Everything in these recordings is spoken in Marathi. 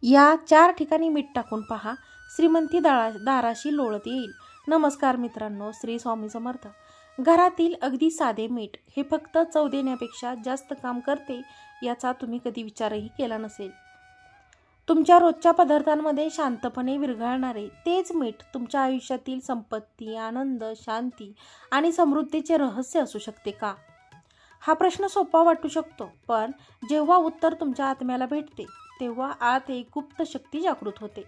या 4 ठिकाणी मीठ टाकून पहा, श्रीमंती दाराशी लोळत येईल. नमस्कार मित्रांनो, श्री स्वामी समर्थ. घरातील अगदी साधे मीठ हे फक्त चव देण्यापेक्षा जास्त काम करते याचा तुम्ही कधी विचारही केला नसेल. तुमच्या रोजच्या पदार्थांमध्ये शांतपणे विरघळणारे तेच मीठ तुमच्या आयुष्यातील संपत्ती, आनंद, शांती आणि समृद्धीचे रहस्य असू शकते का? हा प्रश्न सोपा वाटू शकतो, पण जेव्हा उत्तर तुमच्या आत्म्याला भेटते तेव्हा आत एक गुप्त शक्ती जागृत होते.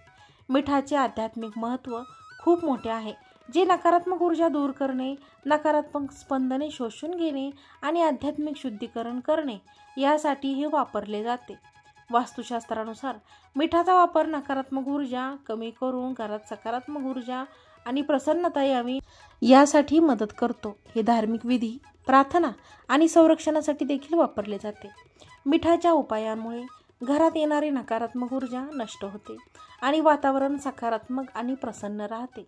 मिठाचे आध्यात्मिक महत्त्व खूप मोठे आहे, जे नकारात्मक ऊर्जा दूर करणे, नकारात्मक स्पंदने शोषून घेणे आणि आध्यात्मिक शुद्धीकरण करणे यासाठी हे वापरले जाते. वास्तुशास्त्रानुसार मिठाचा वापर नकारात्मक ऊर्जा कमी करून घरात सकारात्मक ऊर्जा आणि प्रसन्नता यावी यासाठी मदत करतो. हे धार्मिक विधी, प्रार्थना आणि संरक्षणासाठी देखील वापरले जाते. मिठाच्या उपायांमुळे घरात येणारी नकारात्मक ऊर्जा नष्ट होते आणि वातावरण सकारात्मक आणि प्रसन्न राहते.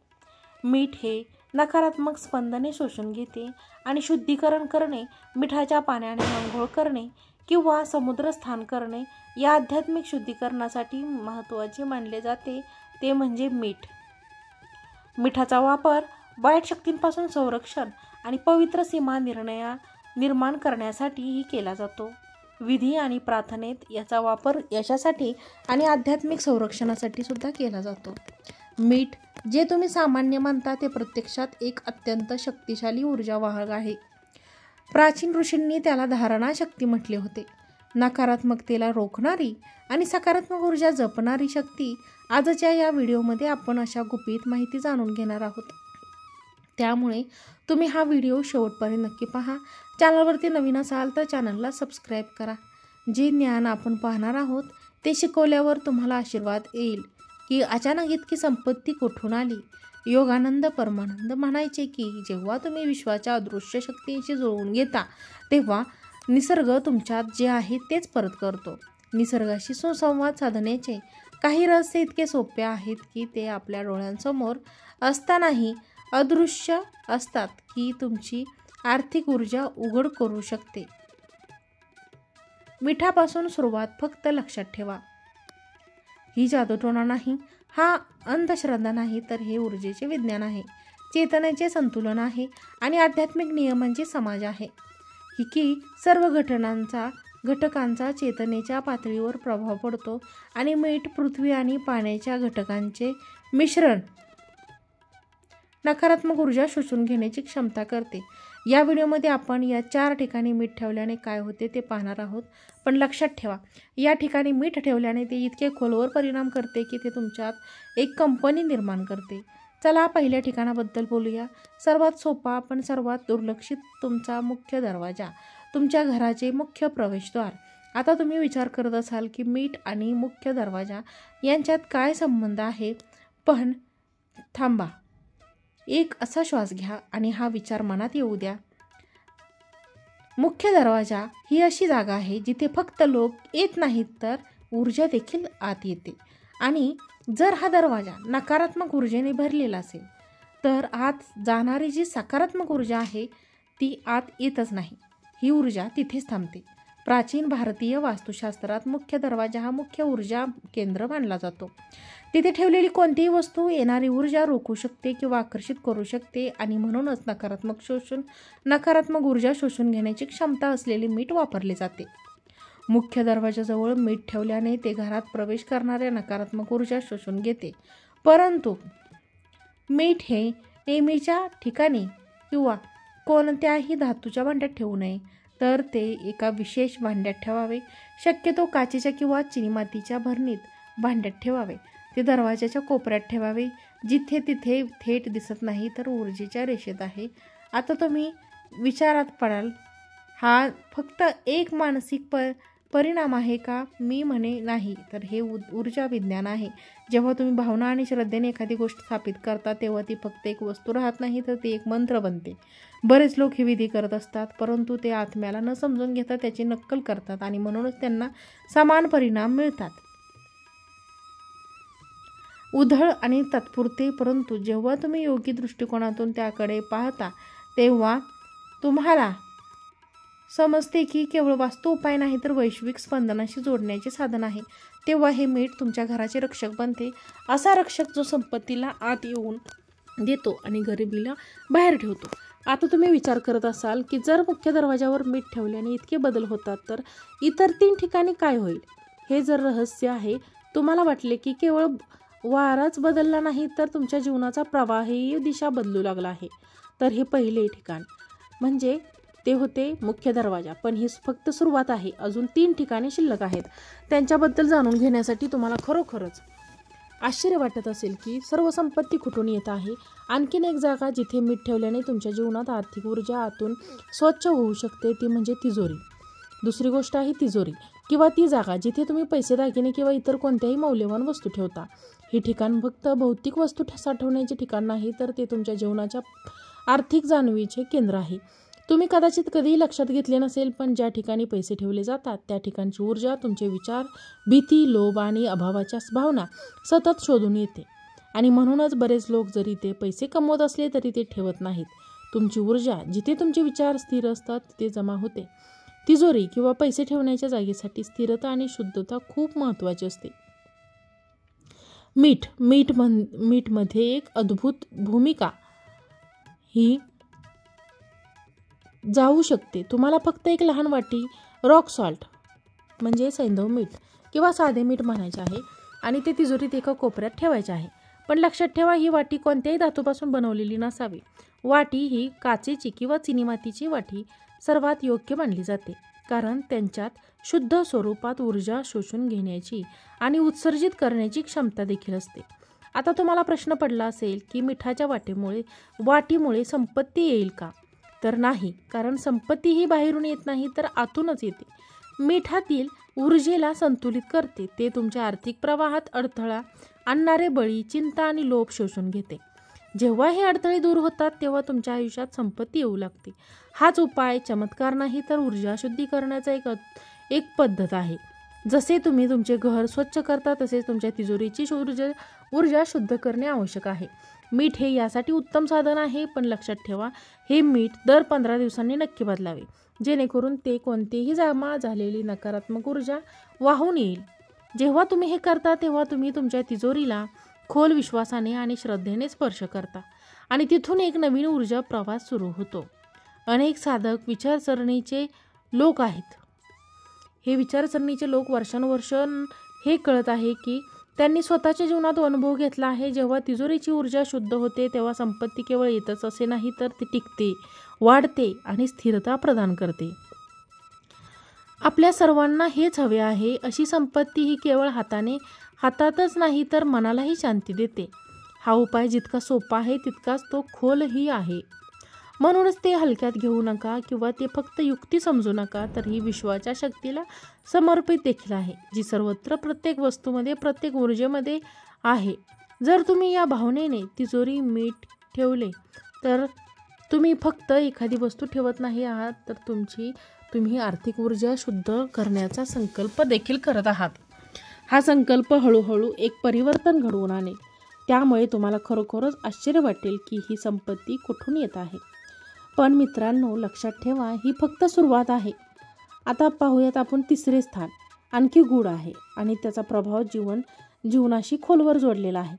मीठ हे नकारात्मक स्पंदने शोषून घेते आणि शुद्धीकरण करणे, मिठाच्या पाण्याने अंघोळ करणे किंवा समुद्रस्थान करणे या आध्यात्मिक शुद्धीकरणासाठी महत्त्वाचे मानले जाते. ते म्हणजे मीठ. मिठाचा वापर वाईट शक्तींपासून संरक्षण आणि पवित्र सीमा निर्माण करण्यासाठीही केला जातो. विधी आणि प्रार्थनेत याचा वापर यशासाठी आणि आध्यात्मिक संरक्षणासाठी सुद्धा केला जातो. मीठ जे तुम्ही सामान्य मानता ते प्रत्यक्षात एक अत्यंत शक्तिशाली ऊर्जावाहक आहे. प्राचीन ऋषींनी त्याला धारणा शक्ती म्हटले होते. नकारात्मकतेला रोखणारी आणि सकारात्मक ऊर्जा जपणारी शक्ती. आजच्या या व्हिडिओमध्ये आपण अशा गुपित माहिती जाणून घेणार आहोत. त्यामुळे तुम्ही हा व्हिडिओ शेवटपर्यंत नक्की पहा. चॅनलवरती नवीन असाल तर चॅनलला सबस्क्राईब करा. जे ज्ञान आपण पाहणार आहोत ते शिकवल्यावर तुम्हाला आशीर्वाद येईल की अचानक इतकी संपत्ती कुठून आली. योगानंद परमानंद म्हणायचे की जेव्हा तुम्ही विश्वाच्या अदृश्य शक्तींशी जुळवून घेता तेव्हा निसर्ग तुमच्यात जे आहे तेच परत करतो. निसर्गाशी सुसंवाद साधण्याचे काही रहस्य इतके सोपे आहेत की ते आपल्या डोळ्यांसमोर असतानाही अदृश्य असतात की तुमची आर्थिक ऊर्जा उघड करू शकते. मिठापासून सुरुवात. फक्त लक्षात ठेवा, ही जादूटोणा नाही, हा अंधश्रद्धा नाही, तर हे ऊर्जेचे विज्ञान आहे, चेतनेचे संतुलन आहे आणि आध्यात्मिक नियमांचे समाज आहे. ही की सर्व घटकांचा चेतनेच्या पातळीवर प्रभाव पडतो आणि मीठ पृथ्वी आणि पाण्याच्या घटकांचे मिश्रण नकारात्मक ऊर्जा शोषून घेण्याची क्षमता करते. या व्हिडिओमध्ये आपण या 4 ठिकाणी मीठ ठेवल्याने काय होते ते पाहणार आहोत. पण लक्षात ठेवा, या ठिकाणी मीठ ठेवल्याने ते इतके खोलवर परिणाम करते की ते तुमच्यात एक कंपनी निर्माण करते. चला पहिल्या ठिकाणाबद्दल बोलूया. सर्वात सोपा पण सर्वात दुर्लक्षित, तुमचा मुख्य दरवाजा, तुमच्या घराचे मुख्य प्रवेशद्वार. आता तुम्ही विचार करत असाल की मीठ आणि मुख्य दरवाजा यांच्यात काय संबंध आहे, पण थांबा, एक असा श्वास घ्या आणि हा विचार मनात येऊ द्या. मुख्य दरवाजा ही अशी जागा आहे जिथे फक्त लोक येत नाहीत तर ऊर्जा देखील आत येते. आणि जर हा दरवाजा नकारात्मक ऊर्जेने भरलेला असेल तर आत जाणारी जी सकारात्मक ऊर्जा आहे ती आत येतच नाही. ही ऊर्जा तिथेच थांबते. प्राचीन भारतीय वास्तुशास्त्रात मुख्य दरवाजा हा मुख्य ऊर्जा केंद्र मानला जातो. तिथे ठेवलेली कोणतीही वस्तू येणारी ऊर्जा रोखू शकते किंवा आकर्षित करू शकते आणि म्हणूनच नकारात्मक ऊर्जा शोषून घेण्याची क्षमता असलेले मीठ वापरले जाते. मुख्य दरवाजाजवळ मीठ ठेवल्याने ते घरात प्रवेश करणाऱ्या नकारात्मक ऊर्जा शोषून घेते. परंतु मीठ हे नेहमीच्या ठिकाणी किंवा कोणत्याही धातूच्या भांड्यात ठेवू नये, तर ते एका विशेष भांड्यात ठेवावे. शक्यतो काचेच्या किंवा चिनीमातीच्या भरणीत भांड्यात ठेवावे. ते दरवाजाच्या कोपऱ्यात ठेवावे, जिथे तिथे थेट दिसत नाही तर ऊर्जेच्या रेषेत आहे. आता तुम्ही विचारात पडाल, हा फक्त एक मानसिक परिणाम आहे का? मी म्हणे नाही, तर हे ऊर्जा विज्ञान आहे. जेव्हा तुम्ही भावना आणि श्रद्धेने एखादी गोष्ट स्थापित करता तेव्हा ती फक्त एक वस्तू राहत नाही, तर ती एक मंत्र बनते. बरेच लोक हे विधी करत असतात, परंतु ते आत्म्याला न समजून घेता त्याची नक्कल करतात आणि म्हणूनच त्यांना समान परिणाम मिळतात. उधळ आणि तात्पुरते, परंतु जेव्हा तुम्ही योग्य दृष्टिकोनातून त्याकडे पाहता तेव्हा तुम्हाला समजते की केवळ वास्तू उपाय नाही तर वैश्विक स्पंदनाशी जोडण्याचे साधन आहे, तेव्हा हे मीठ तुमच्या घराचे रक्षक बनते. असा रक्षक जो संपत्तीला आत येऊन देतो आणि गरिबीला बाहेर ठेवतो. आता तुम्ही विचार करत असाल की जर मुख्य दरवाजावर मीठ ठेवल्याने इतके बदल होतात तर इतर 3 ठिकाणी काय होईल? हे जर रहस्य आहे. तुम्हाला वाटले की केवळ वाराच बदलला नाही तर तुमच्या जीवनाचा प्रवाहही दिशा बदलू लागला आहे, तर हे पहिले ठिकाण म्हणजे ते होते मुख्य दरवाजा. पण ही फक्त सुरुवात आहे. अजून 3 ठिकाणे शिल्लक आहेत. त्यांच्याबद्दल जाणून घेण्यासाठी तुम्हाला खरोखरच आश्चर्य वाटत असेल की सर्व संपत्ती कुठून येत आहे. आणखीन एक जागा जिथे मीठ ठेवल्याने तुमच्या जीवनात आर्थिक ऊर्जा आतून स्वच्छ होऊ शकते ती म्हणजे तिजोरी. दुसरी गोष्ट आहे तिजोरी किंवा ती जागा जिथे तुम्ही पैसे, दागिने किंवा इतर कोणत्याही मौल्यवान वस्तू ठेवता. हे ठिकाण फक्त भौतिक वस्तू साठवण्याचे ठिकाण नाही तर ते तुमच्या जीवनाच्या आर्थिक जाणीवीचे केंद्र आहे. तुम्ही कदाचित कधीही लक्षात घेतले नसेल पण ज्या ठिकाणी पैसे ठेवले जातात त्या ठिकाणची ऊर्जा तुमचे विचार, भीती, लोभ आणि अभावाच्या भावना सतत शोधून येते. आणि म्हणूनच बरेच लोक जरी ते पैसे कमवत असले तरी ते ठेवत नाहीत. तुमची ऊर्जा जिथे तुमचे विचार स्थिर असतात तिथे जमा होते. तिजोरी किंवा पैसे ठेवण्याच्या जागेसाठी स्थिरता आणि शुद्धता खूप महत्त्वाची असते. मीठमध्ये एक अद्भुत भूमिका ही जाऊ शकते. तुम्हाला फक्त एक लहान वाटी रॉक सॉल्ट म्हणजे सैंधव मीठ किंवा साधे मीठ म्हणायचे आहे आणि ते तिजोरीत एका कोपऱ्यात ठेवायचे आहे. पण लक्षात ठेवा ही वाटी कोणत्याही धातूपासून बनवलेली नसावी. वाटी ही काचेची किंवा चिनीमातीची वाटी सर्वात योग्य मानली जाते कारण त्यांच्यात शुद्ध स्वरूपात ऊर्जा शोषून घेण्याची आणि उत्सर्जित करण्याची क्षमता देखील असते. आता तुम्हाला प्रश्न पडला असेल की मिठाच्या वाटीमुळे संपत्ती येईल का? तर नाही, कारण संपत्ती ही बाहेरून येत नाही तर आतूनच येते. मिठातील ऊर्जेला संतुलित करते. ते तुमच्या आर्थिक प्रवाहात अडथळा आणणारे बळी, चिंता आणि लोभ शोषून घेते. जेव्हा हे अडथळे दूर होतात तेव्हा तुमच्या आयुष्यात संपत्ती येऊ लागते. हाच उपाय चमत्कार नाही तर ऊर्जा शुद्धीकरणाचा एक पद्धत आहे. जसे तुम्ही तुमचे घर स्वच्छ करता तसेच तुमच्या तिजोरीची ऊर्जा शुद्ध करणे आवश्यक आहे. मीठ हे यासाठी उत्तम साधन आहे, पण लक्षात ठेवा हे मीठ दर 15 दिवसांनी नक्की बदलावे जेणेकरून ते कोणतीही जमा झालेली नकारात्मक ऊर्जा वाहून येईल. जेव्हा तुम्ही हे करता तेव्हा तुम्ही तुमच्या तिजोरीला खोल विश्वासाने आणि श्रद्धेने स्पर्श करता आणि तिथून एक नवीन ऊर्जा प्रवास सुरू होतो. अनेक साधक विचारसरणीचे लोक आहेत. हे विचारसरणीचे लोक वर्षानुवर्ष हे कळत आहे की त्यांनी स्वतःच्या जीवनात अनुभव घेतला आहे. जेव्हा तिजोरीची ऊर्जा शुद्ध होते तेव्हा संपत्ती केवळ येतच असे नाही तर ती टिकते, वाढते आणि स्थिरता प्रदान करते. आपल्या सर्वांना हेच हवे आहे. अशी संपत्ती ही केवळ हातातच नाही तर मनालाही शांती देते. हा उपाय जितका सोपा आहे तितकाच तो खोलही आहे. म्हणूनच ते हलक्यात घेऊ नका किंवा ते फक्त युक्ती समजू नका, तर ही विश्वाच्या शक्तीला समर्पित देखील आहे जी सर्वत्र प्रत्येक वस्तूमध्ये, प्रत्येक ऊर्जेमध्ये आहे. जर तुम्ही या भावनेने तिजोरी मीठ ठेवले तर तुम्ही फक्त एखादी वस्तू ठेवत नाही आहात तर तुम्ही आर्थिक ऊर्जा शुद्ध करण्याचा संकल्प देखील करत आहात. हा संकल्प हळूहळू एक परिवर्तन घडवून आणेल. त्यामुळे तुम्हाला खरोखरच आश्चर्य वाटेल की ही संपत्ती कुठून येत आहे. पण मित्रांनो, लक्षात ठेवा ही फक्त सुरुवात आहे. आता पाहूयात आपण तिसरे स्थान. आणखी गूढ आहे आणि त्याचा प्रभाव जीवनाशी खोलवर जोडलेला आहे.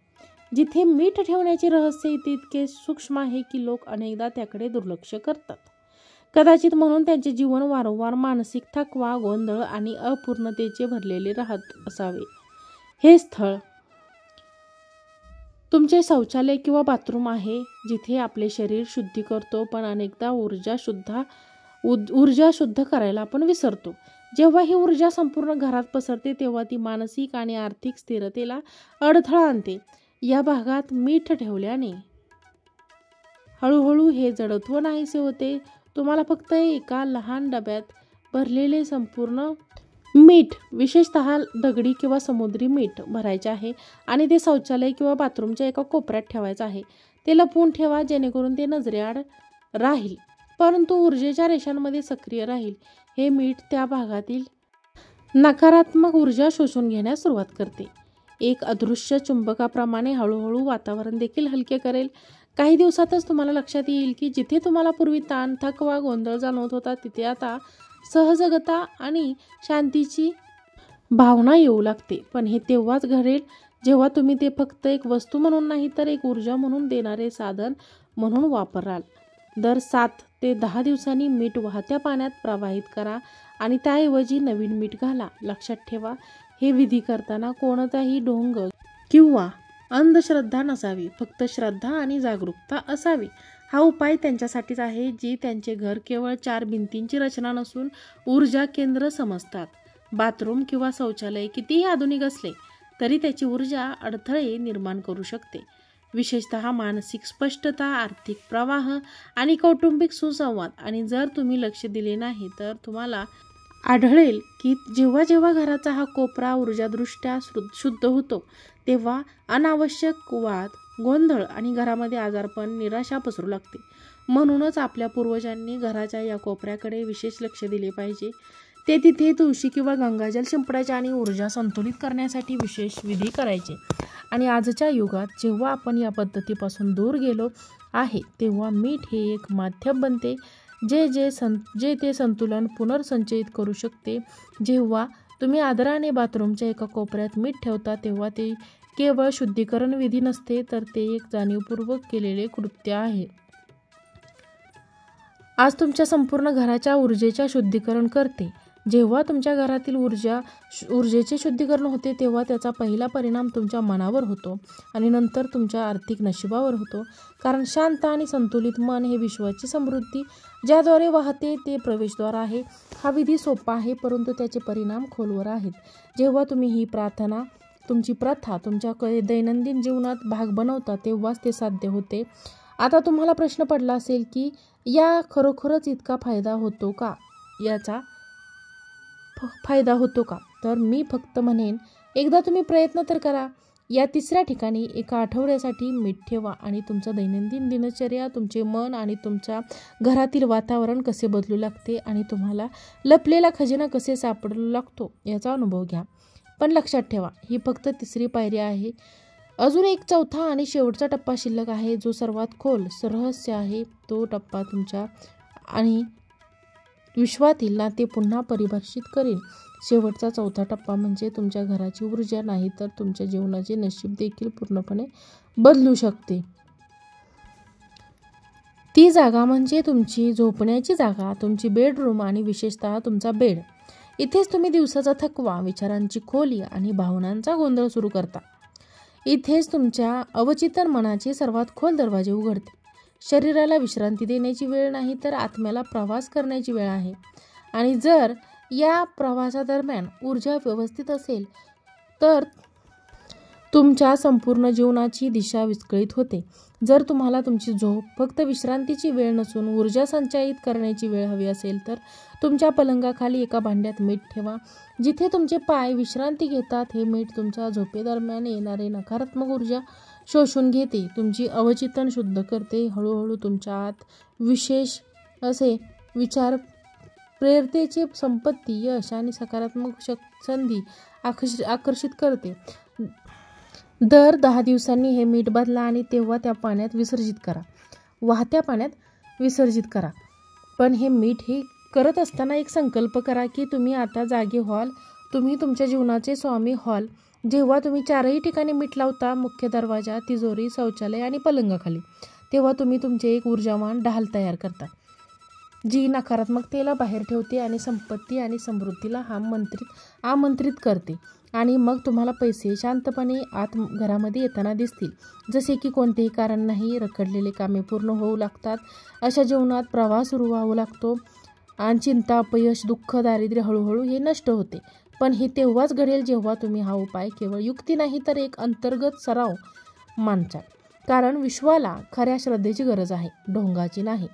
जिथे मीठ ठेवण्याचे रहस्य इतके सूक्ष्म आहे की लोक अनेकदा त्याकडे दुर्लक्ष करतात. कदाचित म्हणून त्यांचे जीवन वारंवार मानसिक थकवा, गोंधळ आणि अपूर्णतेचे भरलेले राहत असावे. हे स्थळ तुमचे शौचालय किंवा बाथरूम आहे जिथे आपले शरीर शुद्धी करतो, पण अनेकदा ऊर्जा शुद्ध करायला आपण विसरतो. जेव्हा ही ऊर्जा संपूर्ण घरात पसरते तेव्हा ती मानसिक आणि आर्थिक स्थिरतेला अडथळा आणते. या भागात मीठ ठेवल्याने हळूहळू हे जडत्व नाहीसे होते. तुम्हाला फक्त एका लहान डब्यात भरलेले संपूर्ण मीठ, विशेषतः दगडी किंवा समुद्री मीठ भरायचे आहे आणि ते शौचालय किंवा बाथरूमच्या एका कोपऱ्यात ठेवायचं आहे. ते लपवून ठेवा जेणेकरून ते नजरेआड राहील परंतु ऊर्जेच्या रेषांमध्ये सक्रिय राहील. हे मीठ त्या भागातील नकारात्मक ऊर्जा शोषून घेण्यास सुरुवात करते. एक अदृश्य चुंबकाप्रमाणे हळूहळू वातावरण देखील हलके करेल. काही दिवसातच तुम्हाला लक्षात येईल की जिथे तुम्हाला पूर्वी ताण, थकवा, गोंधळ जाणवत होता तिथे आता सहजगता आणि शांतीची भावना येऊ लागते. पण हे तेव्हाच घडेल जेव्हा तुम्ही ते फक्त एक वस्तू म्हणून नाही तर एक ऊर्जा म्हणून देणारे साधन म्हणून वापराल. दर 7 ते 10 दिवसांनी मीठ वाहत्या पाण्यात प्रवाहित करा आणि त्याऐवजी नवीन मीठ घाला. लक्षात ठेवा, हे विधी करताना कोणताही ढोंग किंवा अंधश्रद्धा नसावी, फक्त श्रद्धा आणि जागरूकता असावी. हा उपाय त्यांच्यासाठीच आहे जी त्यांचे घर केवळ 4 भिंतींची रचना नसून ऊर्जा केंद्र समजतात. बाथरूम किंवा शौचालय कितीही आधुनिक असले तरी त्याची ऊर्जा अडथळे निर्माण करू शकते. विशेषतः मानसिक स्पष्टता, आर्थिक प्रवाह आणि कौटुंबिक सुसंवाद. आणि जर तुम्ही लक्ष दिले नाही तर तुम्हाला आढळेल की जेव्हा जेव्हा घराचा हा कोपरा ऊर्जादृष्ट्या शुद्ध होतो तेव्हा अनावश्यक वाद, गोंधळ आणि घरामध्ये आजारपण, निराशा पसरू लागते. म्हणूनच आपल्या पूर्वजांनी घराच्या या कोपऱ्याकडे विशेष लक्ष दिले पाहिजे. ते तिथे तुळशी किंवा गंगाजल शिंपडायचे आणि ऊर्जा संतुलित करण्यासाठी विशेष विधी करायचे. आणि आजच्या युगात जेव्हा आपण या पद्धतीपासून दूर गेलो आहे तेव्हा मीठ हे एक माध्यम बनते जे ते संतुलन पुनर्संचयित करू शकते. जेव्हा तुम्ही आदराने बाथरूमच्या एका कोपऱ्यात मीठ ठेवता तेव्हा ते केवळ शुद्धीकरण विधी नसते तर ते एक जाणीवपूर्वक केलेले कृत्य आहे. आज तुमच्या संपूर्ण घराच्या ऊर्जेच्या शुद्धीकरण करते. जेव्हा तुमच्या घरातील ऊर्जेचे शुद्धीकरण होते तेव्हा त्याचा पहिला परिणाम तुमच्या मनावर होतो आणि नंतर तुमच्या आर्थिक नशिबावर होतो. कारण शांत आणि संतुलित मन हे विश्वाची समृद्धी ज्याद्वारे वाहते ते प्रवेशद्वार आहे. हा विधी सोपा आहे परंतु त्याचे परिणाम खोलवर आहेत. जेव्हा तुम्ही ही तुमची प्रथा तुमच्या दैनंदिन जीवनात भाग बनवता तेव्हाच ते साध्य होते. आता तुम्हाला प्रश्न पडला असेल की या खरोखरच इतका फायदा होतो का? याचा फायदा होतो का? तर मी फक्त म्हणेन एकदा तुम्ही प्रयत्न तर करा. या 3ऱ्या ठिकाणी एका आठवड्यासाठी मीठ ठेवा आणि तुमचं दैनंदिन दिनचर्या, तुमचे मन आणि तुमच्या घरातील वातावरण कसे बदलू लागते आणि तुम्हाला लपलेला खजिना कसे सापडू लागतो याचा अनुभव घ्या. पण लक्षात ठेवा, ही फक्त 3री पायरी आहे. अजून एक 4था आणि शेवटचा टप्पा शिल्लक आहे जो सर्वात खोल रहस्य आहे. तो टप्पा तुमच्या आणि विश्वातील नाते पुन्हा परिभाषित करेल. शेवटचा 4था टप्पा म्हणजे तुमच्या घराची ऊर्जा नाही तर तुमच्या जीवनाचे नशीब देखील पूर्णपणे बदलू शकते. ती जागा म्हणजे तुमची झोपण्याची जागा, तुमची बेडरूम आणि विशेषतः तुमचा बेड. इथेच तुम्ही दिवसाचा थकवा, विचारांची खोली आणि भावनांचा गोंधळ सुरू करता. इथेच तुमच्या अवचेतन मनाचे सर्वात खोल दरवाजे उघडते. शरीराला विश्रांती देण्याची वेळ नाही तर आत्म्याला प्रवास करण्याची वेळ आहे. आणि जर या प्रवासादरम्यान ऊर्जा व्यवस्थित असेल तर तुमच्या संपूर्ण जीवनाची दिशा विस्कळीत होते. जर तुम्हाला तुमची झोप फक्त विश्रांतीची वेळ नसून ऊर्जा संचयित करण्याची वेळ हवी असेल तर तुमच्या पलंगाखाली एका भांड्यात मीठ ठेवा. जिथे तुमचे पाय विश्रांती घेतात हे मीठ तुमच्या झोपेदरम्यान येणारे नकारात्मक ऊर्जा शोषून घेते, तुमची अवचेतन शुद्ध करते. हळूहळू तुमच्या आत विशेष असे विचार, प्रेरतेचे संपत्ती, यश आणि सकारात्मक संधी आकर्षित करते. दर 10 दिवसांनी हे मीठ बदला आणि तेव्हा त्या पाण्यात विसर्जित करा, वाहत्या पाण्यात विसर्जित करा. पण हे मीठ हे करत असताना एक संकल्प करा की तुम्ही आता जागे व्हाल, तुम्ही तुमच्या जीवनाचे स्वामी व्हाल. जेव्हा तुम्ही 4ही ठिकाणी मीठ लावता, मुख्य दरवाजा, तिजोरी, शौचालय आणि पलंगाखाली, तेव्हा तुम्ही तुमचे एक ऊर्जावान ढाल तयार करता जी नकारात्मकतेला बाहेर ठेवते आणि संपत्ती आणि समृद्धीला आमंत्रित करते. आणि मग तुम्हाला पैसे शांतपणे आत घरामध्ये येताना दिसतील. जसे की कोणतेही कारण नाही, रखडलेले कामे पूर्ण होऊ लागतात, अशा जीवनात प्रवास सुरू व्हावा लागतो आणि चिंता, अपयश, दुःख, दारिद्र्य हळूहळू हे नष्ट होते. पण हे तेव्हाच घडेल जेव्हा तुम्ही हा उपाय केवळ युक्ती नाही तर एक अंतर्गत सराव मानचाल. कारण विश्वाला खऱ्या श्रद्धेची गरज आहे, ढोंगाची नाही.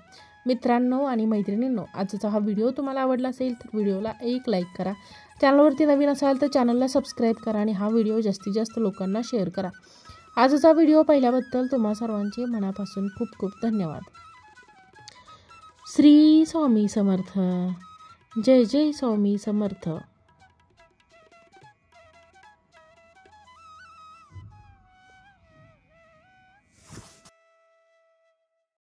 मित्रांनो आणि मैत्रिणींनो, आजचा हा व्हिडिओ तुम्हाला आवडला असेल तर व्हिडिओला एक लाईक करा. चॅनलवरती नवीन असाल तर चॅनलला सबस्क्राईब करा आणि हा व्हिडिओ जास्तीत जास्त लोकांना शेअर करा. आजचा व्हिडिओ पाहिल्याबद्दल तुम्हा सर्वांचे मनापासून खूप खूप धन्यवाद. श्री स्वामी समर्थ. जय जय स्वामी समर्थ.